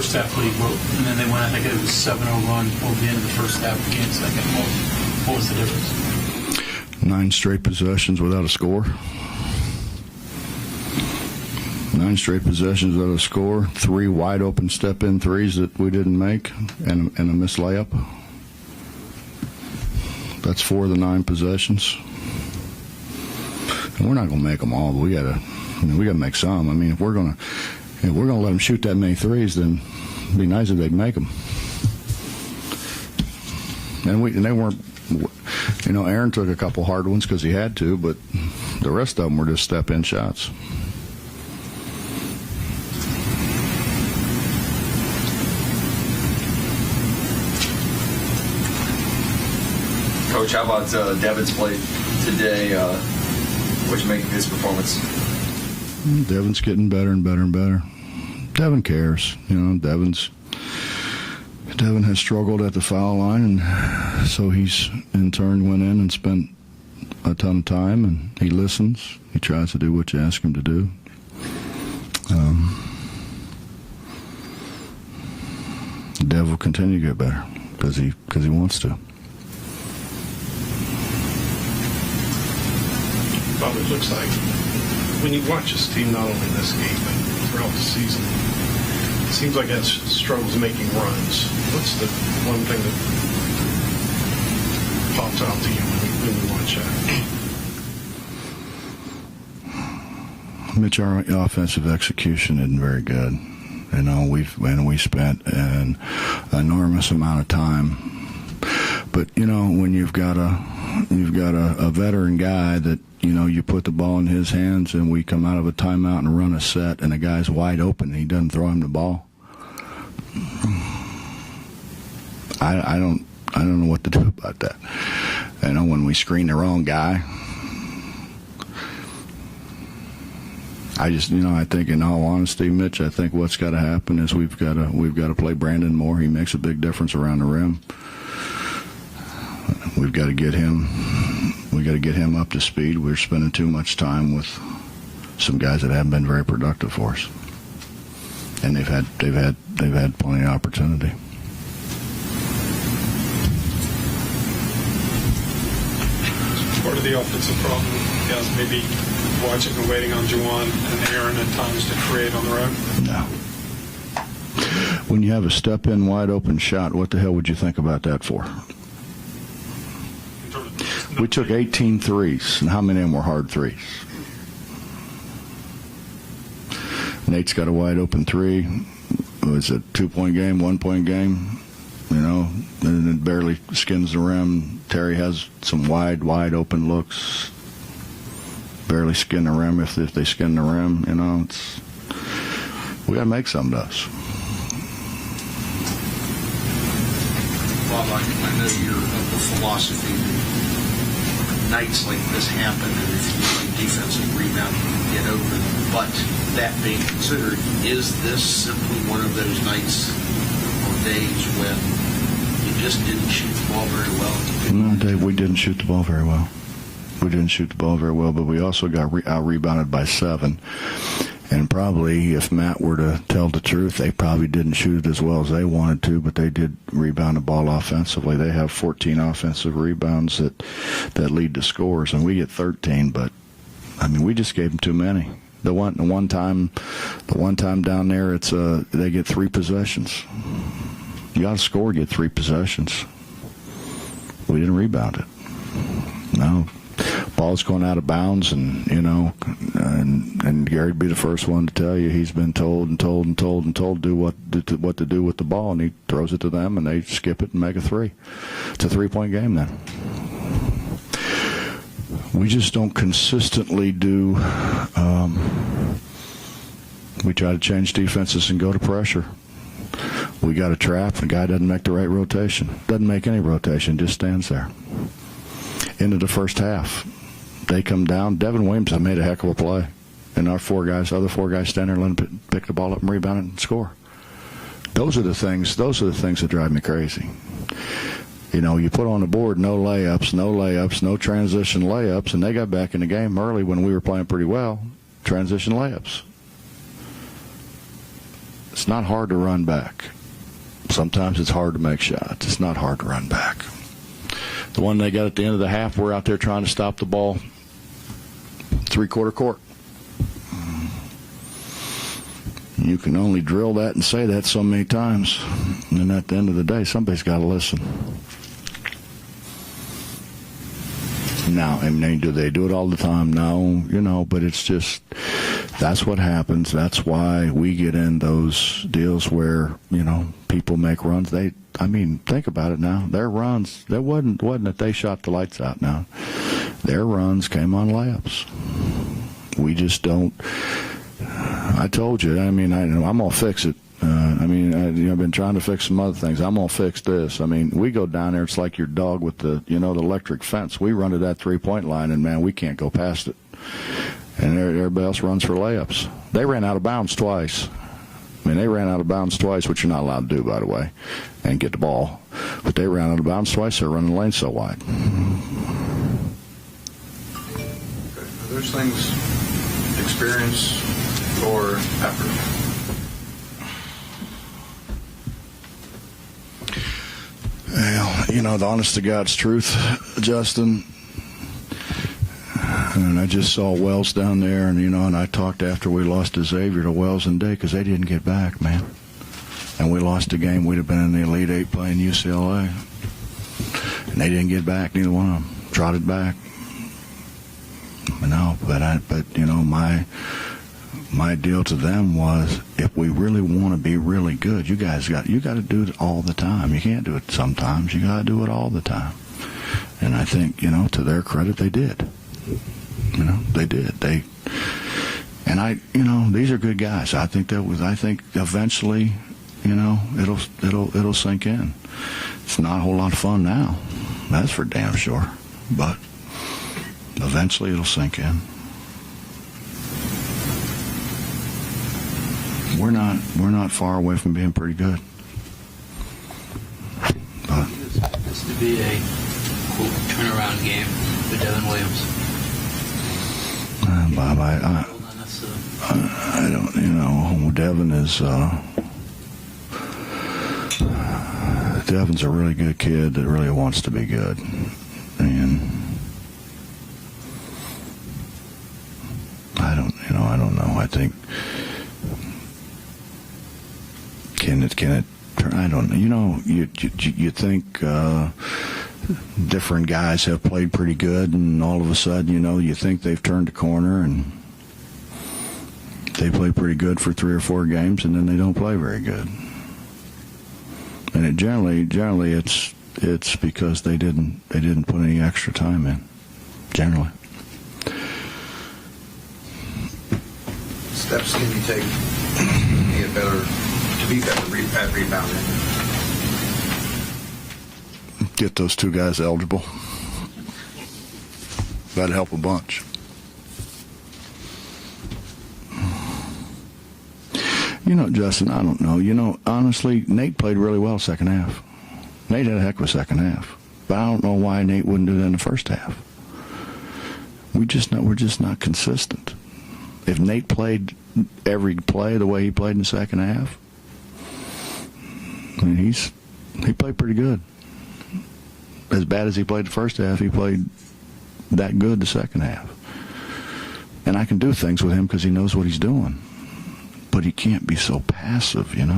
first half lead, and then they went, I think it was 7-0 run over the end of the first half again second. What was the difference? 9 straight possessions without a score. 9 straight possessions without a score. 3 wide open step-in threes that we didn't make, and a missed layup. That's 4 of the 9 possessions. And we're not going to make them all, but we got to make some. I mean, if we're going to let them shoot that many threes, then it'd be nice if they'd make them. And they weren't. Aaron took a couple hard ones because he had to, but the rest of them were just step-in shots. Coach, how about Devin's play today? What you make of his performance? Devin's getting better and better and better. Devin cares. Devin has struggled at the foul line, and so he's in turn went in and spent a ton of time, and he listens. He tries to do what you ask him to do. Dev will continue to get better because he wants to. Bob, it looks like when you watch this team, not only in this game but throughout the season, it seems like it struggles making runs. What's the one thing that pops out to you when you watch that? Mitch, our offensive execution isn't very good. We spent an enormous amount of time. But when you've got a veteran guy that you put the ball in his hands, and we come out of a timeout and run a set, and the guy's wide open, and he doesn't throw him the ball. I don't know what to do about that. When we screen the wrong guy, I think, in all honesty, Mitch, I think what's got to happen is we've got to play Brandon more. He makes a big difference around the rim. We've got to get him. We got to get him up to speed. We're spending too much time with some guys that haven't been very productive for us, and they've had plenty of opportunity. Part of the offensive problem, guys, maybe watching and waiting on Juwan and Aaron at times to create on their own? No. When you have a step-in wide open shot, what the hell would you think about that for? We took 18 threes, and how many of them were hard threes? Nate's got a wide open 3. Was it a 2-point game, 1-point game? And it barely skins the rim. Terry has some wide open looks. Barely skin the rim if they skin the rim. We got to make some of those. Bob, I know you're of the philosophy that nights like this happen, and if you need defensive rebound, you can get over them. But that being considered, is this simply one of those nights or days when you just didn't shoot the ball very well? No, Dave, we didn't shoot the ball very well. We didn't shoot the ball very well, but we also got out-rebounded by 7. And probably, if Matt were to tell the truth, they probably didn't shoot it as well as they wanted to, but they did rebound the ball offensively. They have 14 offensive rebounds that lead to scores, and we get 13. But we just gave them too many. The one time down there, it's they get 3 possessions. You got to score, get 3 possessions. We didn't rebound it. No. Ball's going out of bounds, and Gary'd be the first one to tell you he's been told do what to do with the ball, and he throws it to them, and they skip it and make a 3. It's a 3-point game then. We just don't consistently do. We try to change defenses and go to pressure. We got a trap. The guy doesn't make the right rotation. Doesn't make any rotation. Just stands there. Into the first half, they come down. Devin Williams made a heck of a play, and our other four guys stand there and let him pick the ball up and rebound it and score. Those are the things that drive me crazy. You put on the board no layups, no transition layups, and they got back in the game early when we were playing pretty well. Transition layups. It's not hard to run back. Sometimes it's hard to make shots. It's not hard to run back. The one they got at the end of the half, we're out there trying to stop the ball, three-quarter court. You can only drill that and say that so many times. And then at the end of the day, somebody's got to listen. Now, I mean, do they do it all the time? No, but it's just, that's what happens. That's why we get in those deals where, people make runs. Think about it now. Their runs, that wasn't that they shot the lights out now. Their runs came on layups. We just don't. I told you. I'm gonna fix it. I've been trying to fix some other things. I'm gonna fix this. We go down there. It's like your dog with the electric fence. We run to that 3-point line, and man, we can't go past it. And everybody else runs for layups. They ran out of bounds twice. They ran out of bounds twice, which you're not allowed to do, by the way, and get the ball. But they ran out of bounds twice. They're running the lane so wide. Are those things experience or effort? Well, the honest to God's truth, Justin. And I just saw Wells down there, and I talked after we lost to Xavier to Wells and Day because they didn't get back, man. And we lost the game. We'd have been in the Elite Eight playing UCLA. And they didn't get back, neither one of them. Trotted back. My deal to them was, if we really want to be really good, you got to do it all the time. You can't do it sometimes. You got to do it all the time. And I think, to their credit, they did. They did. These are good guys. I think eventually, it'll sink in. It's not a whole lot of fun now. That's for damn sure. But eventually it'll sink in. We're not far away from being pretty good. But This to be a quote turnaround game for Devin Williams. Bob, I don't. Devin is. Devin's a really good kid that really wants to be good, and I don't know. I think can it turn? I don't know. You think different guys have played pretty good, and all of a sudden, you think they've turned the corner, and they play pretty good for 3 or 4 games, and then they don't play very good. And it generally it's because they didn't put any extra time in. Generally. Steps can you take to be better at rebounding? Get those 2 guys eligible. That'd help a bunch. Justin, I don't know. Honestly, Nate played really well second half. Nate had a heck of a second half. But I don't know why Nate wouldn't do that in the first half. We're just not consistent. If Nate played every play the way he played in the second half, he played pretty good. As bad as he played the first half, he played that good the second half. And I can do things with him because he knows what he's doing. But he can't be so passive, Maybe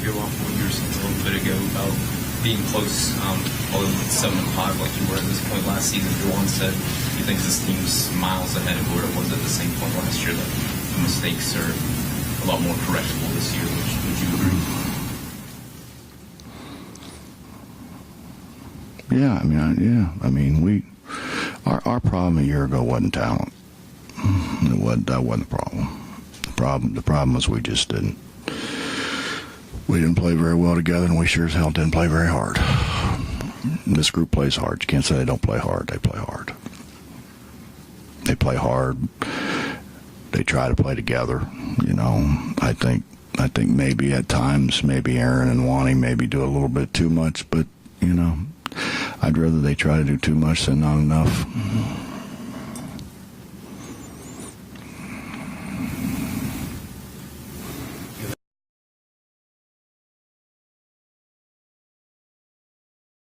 off what you were saying a little bit ago about being close, although with 7-5 like you were at this point last season. Juwan said he thinks this team's miles ahead of where it was at the same point last year, that the mistakes are a lot more correctable this year. Would you agree? Yeah, our problem a year ago wasn't talent. That wasn't the problem. The problem was we didn't play very well together, and we sure as hell didn't play very hard. This group plays hard. You can't say they don't play hard. They play hard. They play hard. They try to play together. I think maybe at times, maybe Aaron and Wani maybe do a little bit too much, but I'd rather they try to do too much than not enough.